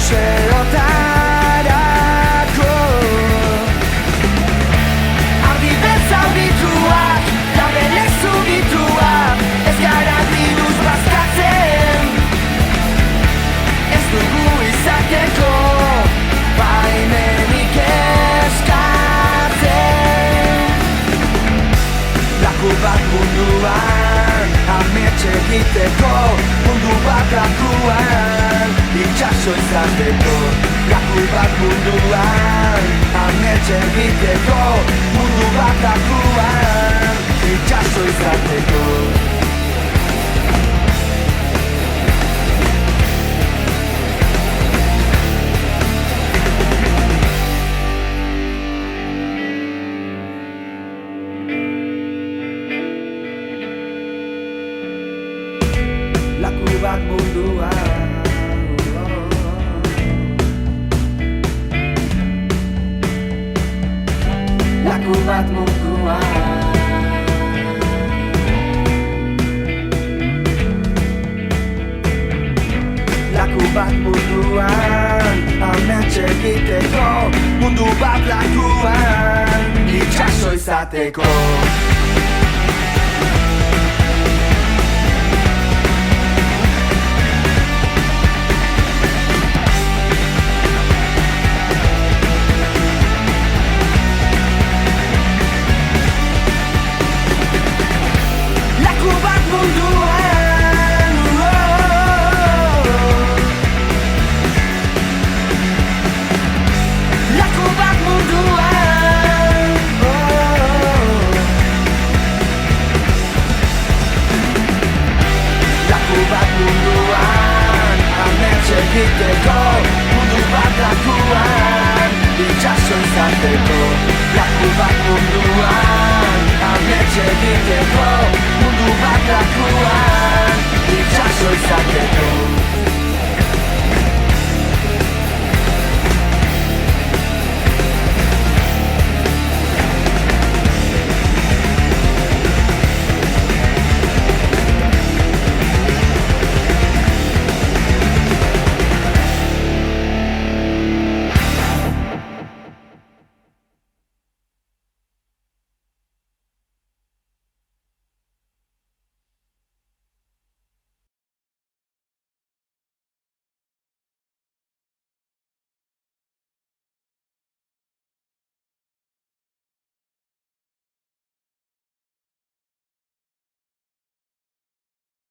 luzeotarako. Argi bezaurituak, labelez zugituak, ez gara diruz bazkatzen, ez dugu izateko baimenik eskatzen. Laku bat munduan, amets egiteko, mundu bat lakuan, itxaso izateko. Laku bat munduan, amets egiteko, mundu bat lakuan, itxaso izateko. Laku bat munduan, laku bat munduan, laku bat munduan, amets egiteko, mundu bat lakuan, itxaso izateko. Egiteko, mundu bat lakuan, itxaso izateko. Laku bat munduan, amets egiteko, mundu bat lakuan, itxaso izateko.